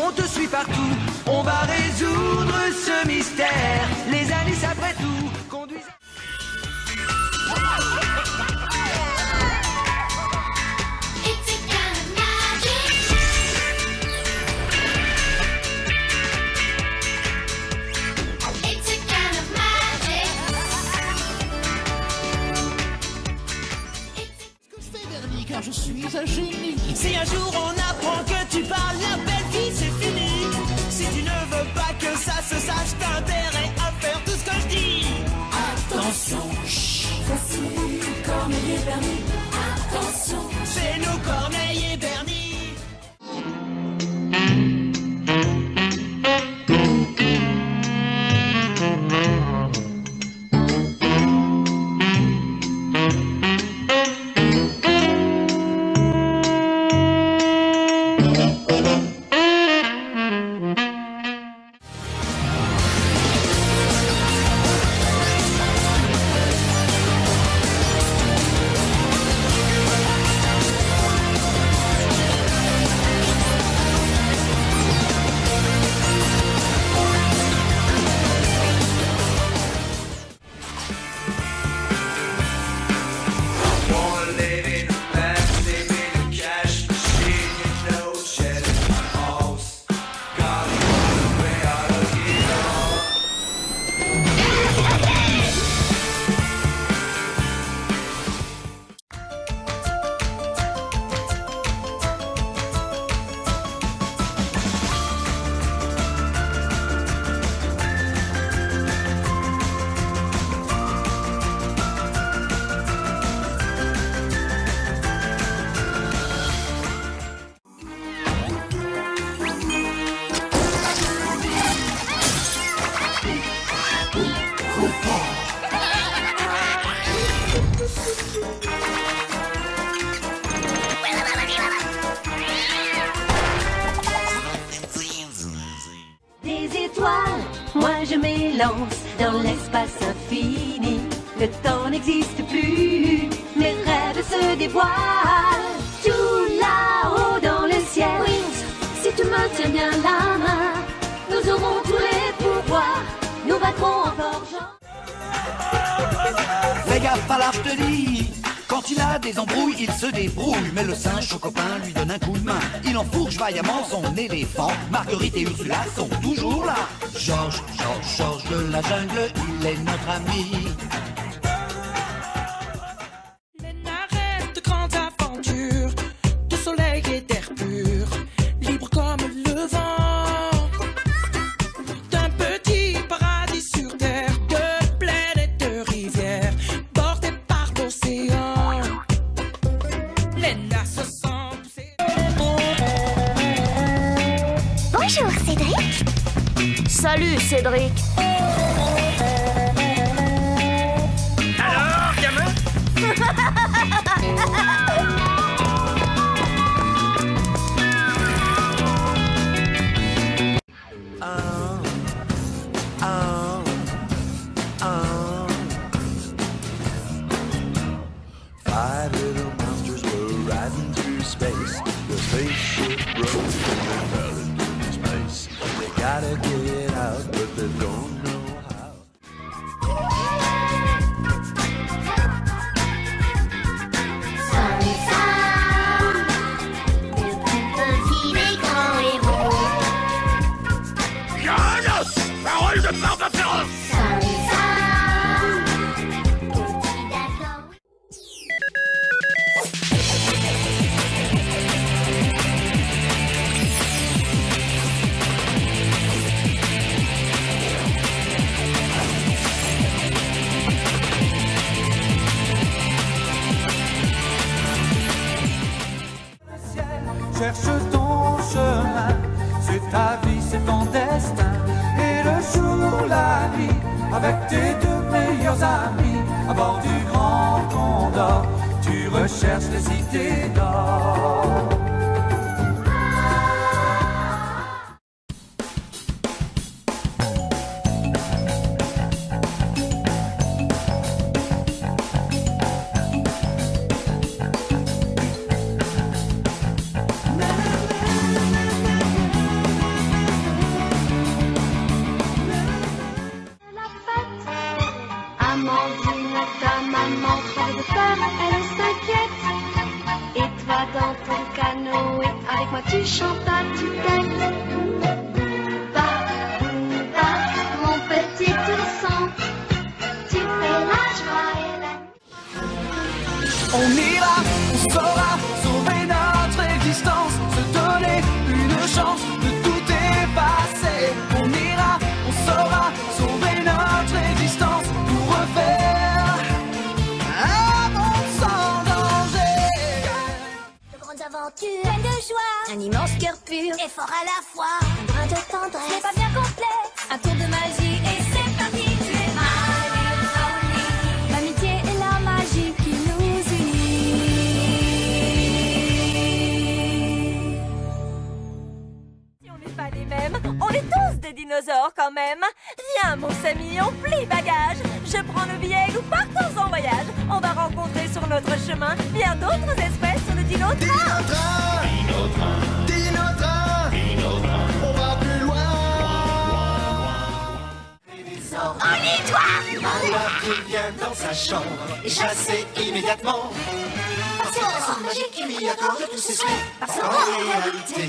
on te suit partout. On va résoudre ce mystère. Les Alice après tout conduisent. Car je suis un génie. Si un jour on apprend que tu parles, la belle vie c'est fini. Si tu ne veux pas que ça se sache, t'as intérêt à faire tout ce que je dis. Attention, chut. Voici Corneille et Bernie. Attention, C'est nous Corneille et Bernie. des étoiles, moi je m'élance dans l'espace infini. Le temps n'existe plus, mes rêves se dévoilent. Tout là-haut dans le ciel, Wings, si tu me tiens bien la main, nous aurons tous les pouvoirs, nous vaincrons en forgeant. Fais gaffe à l'arche de lit. Quand il a des embrouilles, il se débrouille. Mais le singe, son copain, lui donne un coup de main. Il enfourche vaillamment son éléphant. Marguerite et Ursula sont toujours là. Georges de la jungle, il est notre ami. Arrête de grandes aventures, de soleil et d'air pur, libre comme le vent. D'un petit paradis sur terre, de plaines et de rivières, bordées par l'océan. Lena se sent poussée. Bonjour Cédric. Salut Cédric. Alors, gamin? Five little monsters were riding through space. The spaceship broke and they fell into space. They gotta get out, but they don't know how. Parole de Barbe-Féroce! Cherche ton chemin, c'est ta vie, c'est ton destin. Et le jour, la nuit, avec tes deux meilleurs amis, à bord du Grand Condor, tu recherches les cités d'or. avec moi tu chantes à tue-tête. Mon petit ourson, tu fais la joie et la... On ira, on saura sauver notre existence, se donner une chance de tout effacer. On ira, on saura sauver notre existence pour refaire un monde sans danger. De grandes aventures, pleines de joie, un immense cœur pur et fort à la fois, un brin de tendresse, c'est pas bien complet, un tour de magie et c'est parti. Tu es l'amitié et la magie qui nous unit. Si on n'est pas les mêmes, on est tous des dinosaures quand même. Viens mon Samy, on plie bagage. Je prends le billet, nous partons en voyage. On va rencontrer sur notre chemin bien d'autres espèces sur le dino-train. On va plus loin. On y doit. Maria vient dans sa chambre et chasser immédiatement. Parce que la sorte magique qui lui accorde tous ses souhaits. Parce qu'en réalité,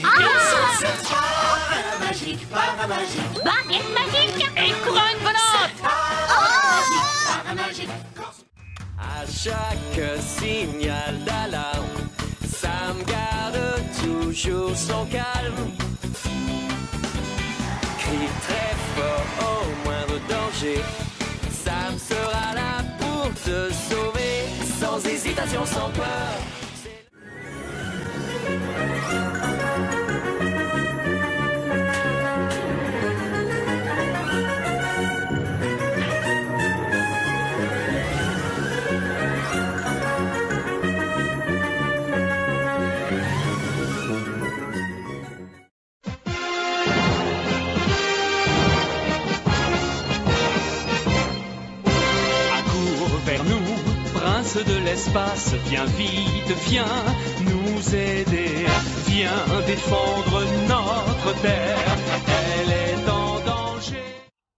c'est paramagique. Baguette magique et couronne volante. Paramagique. À chaque signal d'alarme, Sam garde toujours son calme. Crie très fort au moindre danger. Sam sera là pour te sauver, sans hésitation, sans peur. De l'espace, viens vite, viens nous aider, viens défendre notre terre, elle est en danger.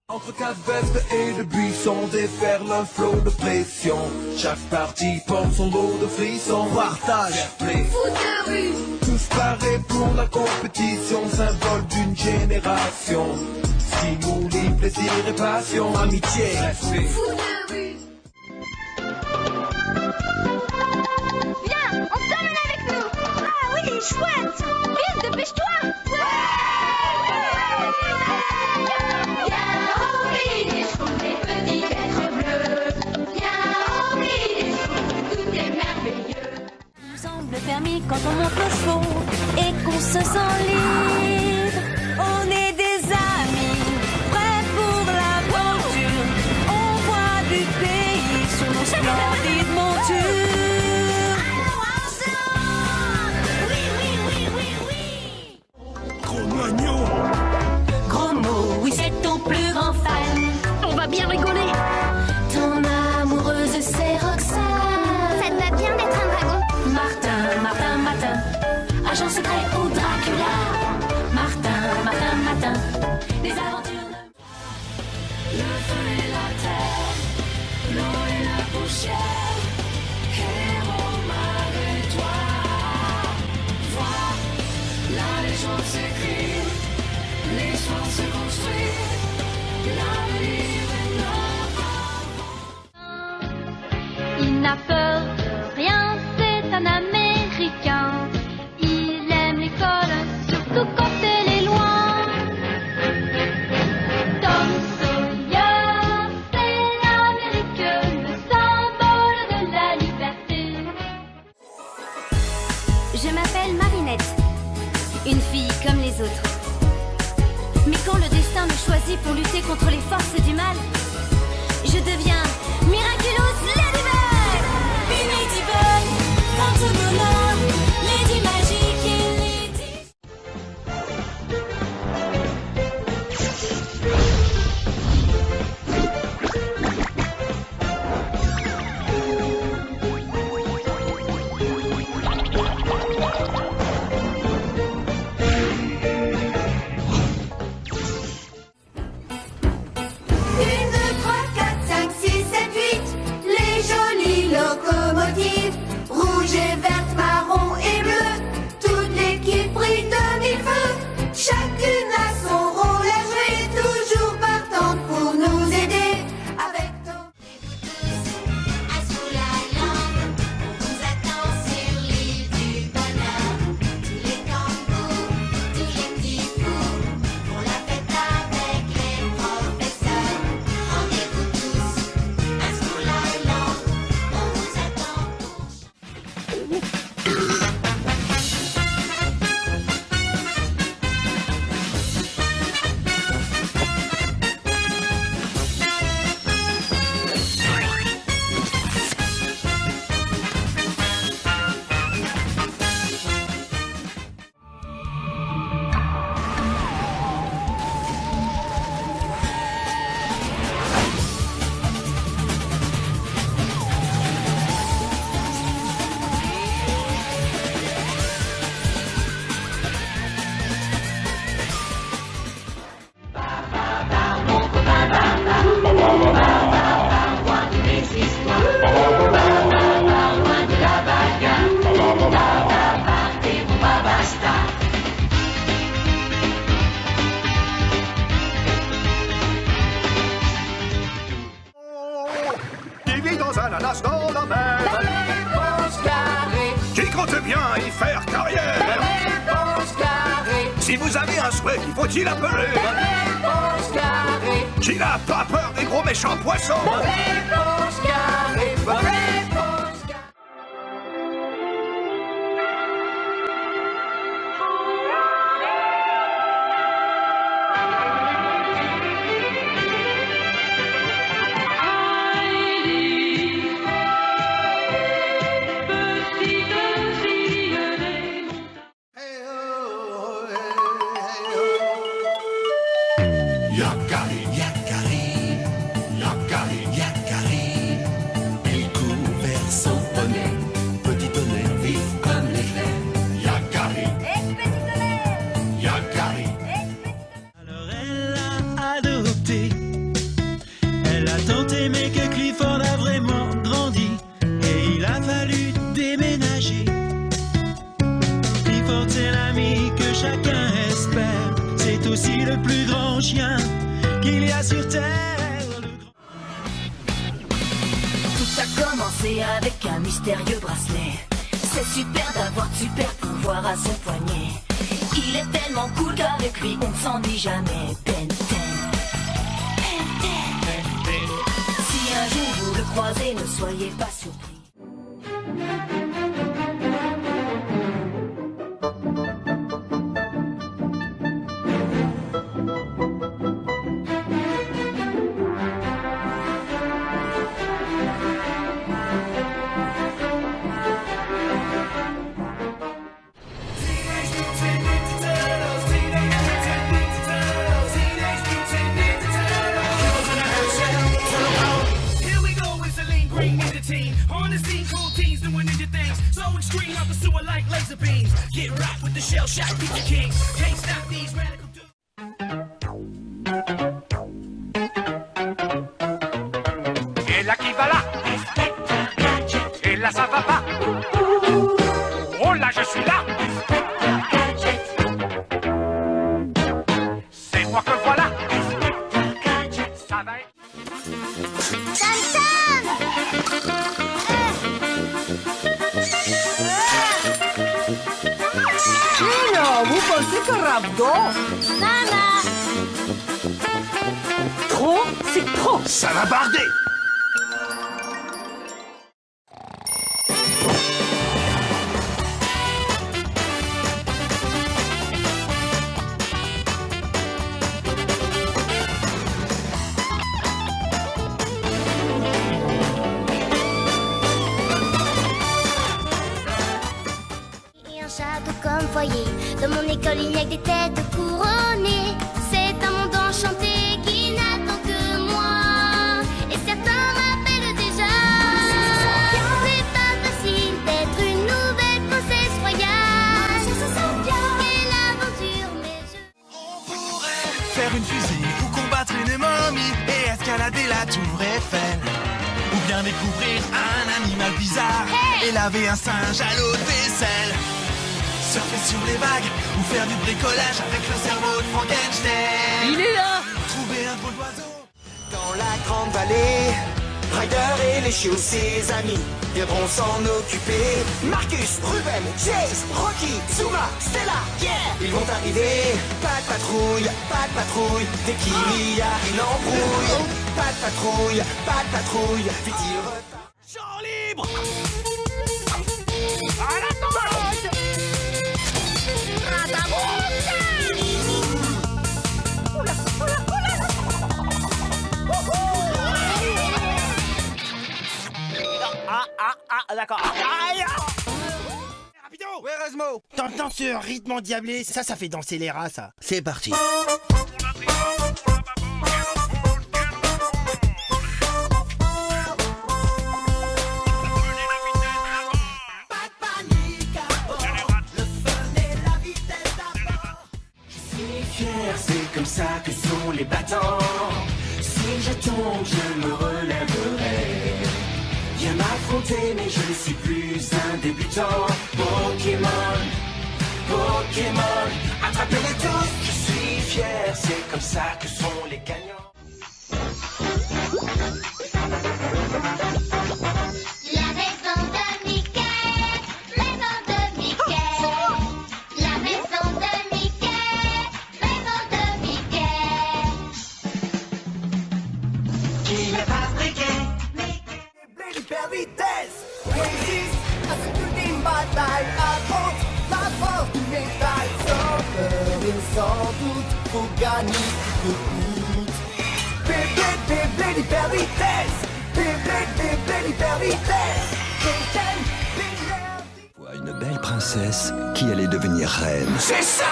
Entre quatre vestes et de buissons déferle un flot de pression. Chaque partie porte son lot de frissons. Partage, play, Foot de rue, tous parés pour la compétition, symbole d'une génération. Stimuli, plaisir et passion, amitié, respect. foot de rue. Viens, on t'emmène avec nous. Ah oui, chouette. Vite, dépêche-toi. Viens, remplis les chevaux, les petits êtres bleus. Viens, remplis les chevaux, tout est merveilleux. Il nous semble permis quand on monte le chevaux et qu'on se sent libre. On est des amis, prêts pour l'aventure. On voit du pays sur nos splendides montures. Gros mot, oui, c'est ton plus grand fan. On va bien rigoler. Ton amoureuse, c'est Roxane. Ça te va bien d'être un dragon. Martin, agent secret ou Dracula. Martin, des aventures. Le feu et la terre, l'eau et la poussière. Héros malgré toi. Vois, la légende s'écrit, l'histoire se construit. L'avenir est notre. Il n'a peur de rien, c'est un Américain. Il aime l'école, surtout quand elle est loin. Tom Sawyer, c'est l'Amérique, le symbole de la liberté. Je m'appelle Marinette, une fille comme les autres. Mais quand le destin me choisit pour lutter contre les forces du mal, je deviens Miraculous Ladybug. Une Ladybug, femme de bonheur, Lady magique et Lady... Une, deux, trois, quatre, cinq, six, sept, huit. Les Si vous avez un souhait, qu'il faut-il appeler? Bob l'éponge carrée. Qui n'a pas peur des gros méchants poissons? Bob l'éponge carrée. Bob l'éponge carrée. Yakari, Yakari, Yakari, Yakari. Il court vers son poney, petit tonnerre vif comme l'éclair. Yakari, Yakari. Alors elle l'a adopté. Elle a tant aimé que Clifford a vraiment grandi. Et il a fallu déménager. Clifford c'est l'ami que chacun espère. C'est aussi le plus grand chien qu'il y a sur terre. Tout a commencé avec un mystérieux bracelet. C'est super d'avoir de super pouvoir à son poignet. Il est tellement cool qu'avec lui on ne s'ennuie jamais. Ben 10. Si un jour vous le croisez, ne soyez pas surpris. On the scene, cool teens doing ninja things. So extreme, I pursue it like laser beams. Get rocked with the shell shock, pizza kings. Can't stop these radical dudes. Et là qui va là? Et là ça va pas? Oh là je suis là! C'est moi que voilà! Ça va être... Vous pensez que Rabdo? Maman! Trop, c'est trop. Ça va barder! Comme foyer, dans mon école il n'y a que des têtes couronnées. C'est un monde enchanté qui n'attend que moi. Et certains m'appellent déjà. C'est pas facile d'être une nouvelle princesse royale. Quelle aventure, mais On pourrait faire une fusée ou combattre une momie et escalader la tour Eiffel. Ou bien découvrir un animal bizarre et laver un singe à l'eau de vaisselle. Surfer sur les vagues ou faire du bricolage avec le cerveau de Frankenstein. Il est là. Trouver un drôle d'oiseau. Dans la grande vallée, Ryder et les chiots, ses amis, viendront s'en occuper. Marcus, Ruben, Chase, Rocky, Zuma, Stella, yeah. Ils vont arriver. Pas de patrouille, dès qu'il y a une embrouille. Pas de patrouille, vite il repart. Champ libre! D'accord. Aïe! Rapido! Ouais, Erasmo! T'entends ce rythme endiablé? Ça fait danser les rats, ça. C'est parti. C'est comme ça que sont les battants. Si je tombe, je me relèverai. Viens m'affronter, mais je ne suis plus un débutant. Pokémon, Pokémon, attrapez-les tous. Je suis fier, c'est comme ça que sont les gagnants. La maison de Mickey, maison de Mickey. La maison de Mickey, faut gagner coûte que coûte. Beyblade hyper vitesse. Beyblade hyper vitesse. Voit une belle princesse qui allait devenir reine. C'est ça.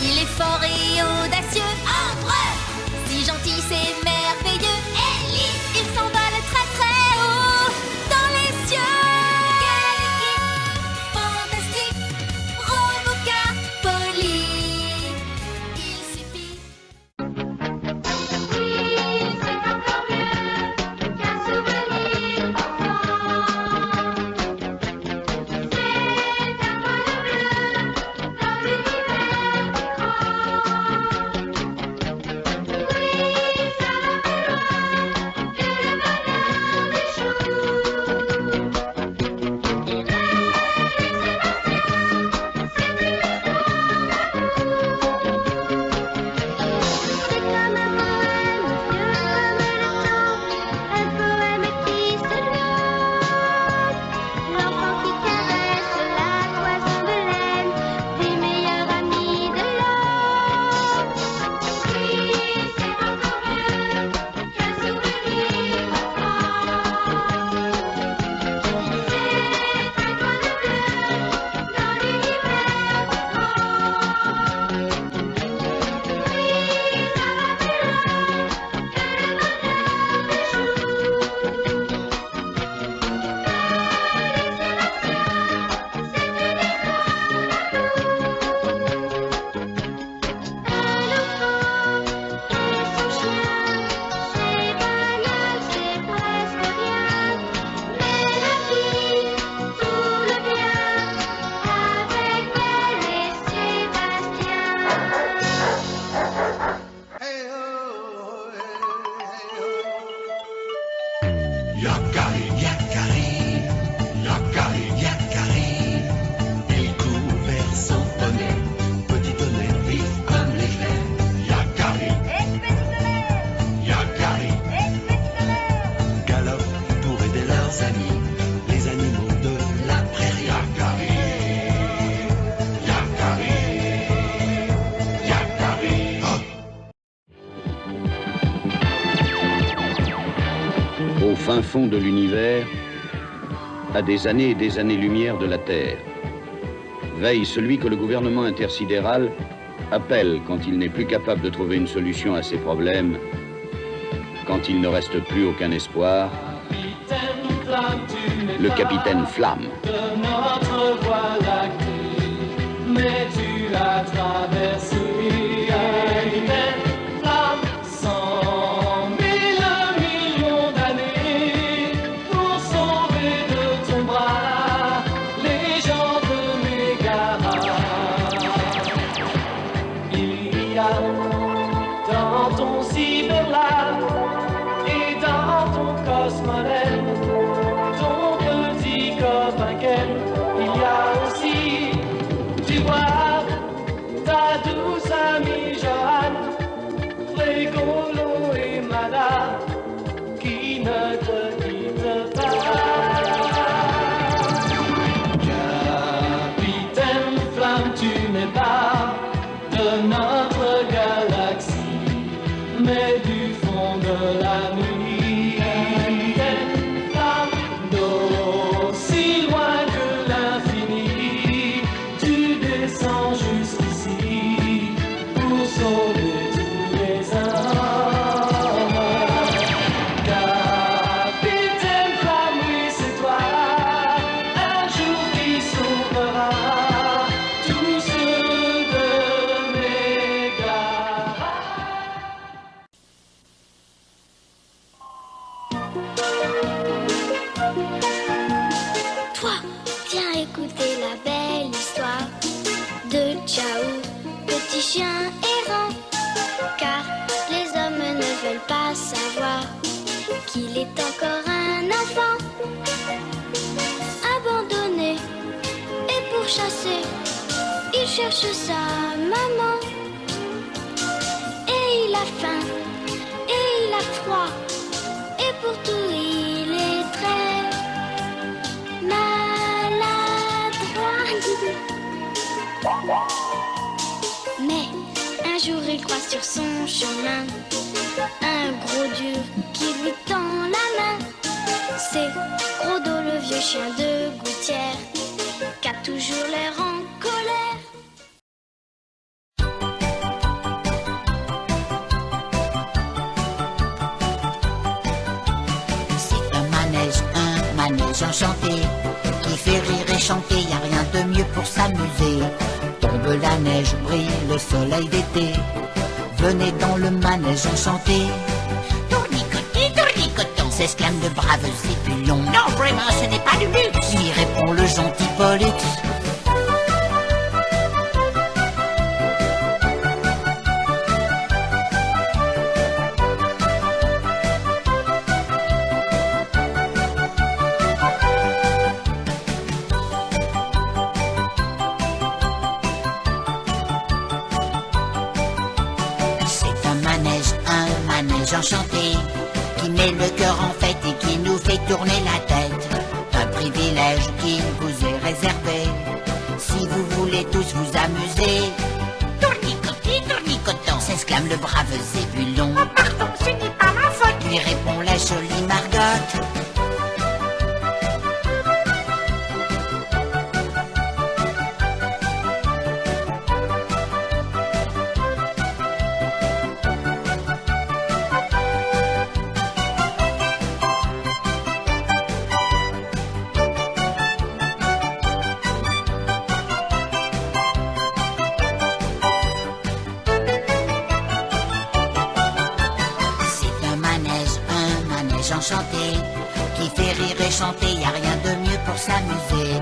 Il est fort et audacieux, Ambre. Si gentil, c'est merveilleux. Ellie, il s'envole très très haut dans les cieux. Quelle équipe fantastique, Roboca, Polly. Il suffit. Oui, c'est encore mieux qu'un souvenir enfant. C'est un bonheur bleu dans l'univers grand. Oui, ça va plus loin que le bonheur des choux. Et Belle et Sébastien, c'est une histoire d'amour. C'est comme un poème, vieux comme le temps, un poème qui se nomme. L'enfant qui caresse la toison de laine, des meilleurs amis de l'homme. Oui, c'est encore mieux qu'un souvenir enfant. C'est un bonheur bleu dans l'univers grand. Oui, ça va plus loin que le bonheur des choux. Yakari, Yakari, Yakari, Yakari. Il court vers son poney, petit tonnerre vif comme l'éclair. Yakari, Yakari, galope pour aider leurs amis, les animaux de la prairie. Yakari, Yakari, Yakari. Au fin fond de l'univers, à des années et des années-lumière de la Terre, veille celui que le gouvernement intersidéral appelle quand il n'est plus capable de trouver une solution à ses problèmes, quand il ne reste plus aucun espoir, le capitaine Flamme. De notre voie lactée, mais tu as traversé Capitaine Flamme, 100 000 millions d'années pour sauver de ton bras les gens de Mégara. Il y a dans ton cyberlab et dans ton cosmolène ton petit copain Ken, il y a aussi, tu vois, ta douce amie Joanne, Frégolo et Mada, qui ne te quittent pas. Capitaine Flamme, tu n'es pas de notre galaxie, mais du fond de la nuit. Si loin que l'infini, tu descends jusqu'ici pour sauver tous les hommes. Capitaine Flamme, oui c'est toi, un jour qui sauvera tous ceux de Mégara. Toi, viens écouter la belle histoire de Ciao, petit chien errant. Car les hommes ne veulent pas savoir qu'il est encore un enfant. Abandonné et pourchassé, il cherche sa maman. a faim et il a froid. Et pour tout il est très maladroit. Mais un jour il croise sur son chemin un gros dur qui lui tend la main. C'est Grodo, le vieux chien de gouttière, qui a toujours l'air en colère. C'est un manège enchanté, qui fait rire et chanter, y a rien de mieux pour s'amuser. Tombe la neige, brille le soleil d'été, venez dans le manège enchanté. Tournicoté, tournicoton, s'exclament de braves épulons. Non, vraiment, ce n'est pas du luxe, lui répond le gentil Pollux. Enchanté, qui met le cœur en fête et qui nous fait tourner la tête. Un privilège qui vous est réservé, si vous voulez tous vous amuser. Tournicoté, tournicoton, s'exclame le brave Zébulon. Oh pardon, ce n'est pas ma faute, lui répond la jolie Margotte. Enchanté, qui fait rire et chanter, y a rien de mieux pour s'amuser.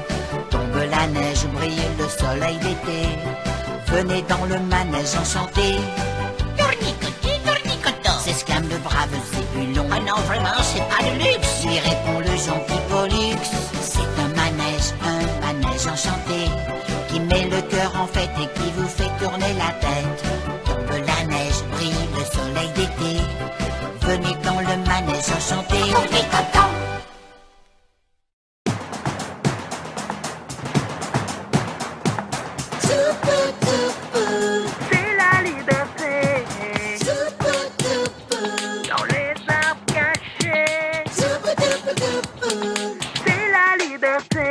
Tombe la neige, brille le soleil d'été, venez dans le manège enchanté. Tournicoté, tournicoton, s'exclame le brave Zébulon. Ah non, vraiment, c'est pas de luxe, lui répond le gentil Pollux. C'est un manège enchanté, qui met le cœur en fête et qui vous fait tourner la tête. Tombe la neige, brille le soleil d'été, venez dans le manège enchanté. On est content. C'est la liberté. Dans les arbres cachés. C'est la liberté.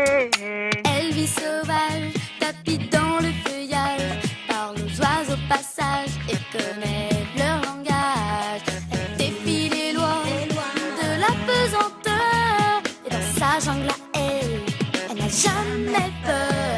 Elle vit sauvage, tapis dans le feuillage, parle aux oiseaux passage et connaît leur langage. Elle défie les lois de la pesanteur, et dans sa jungle à elle n'a jamais peur.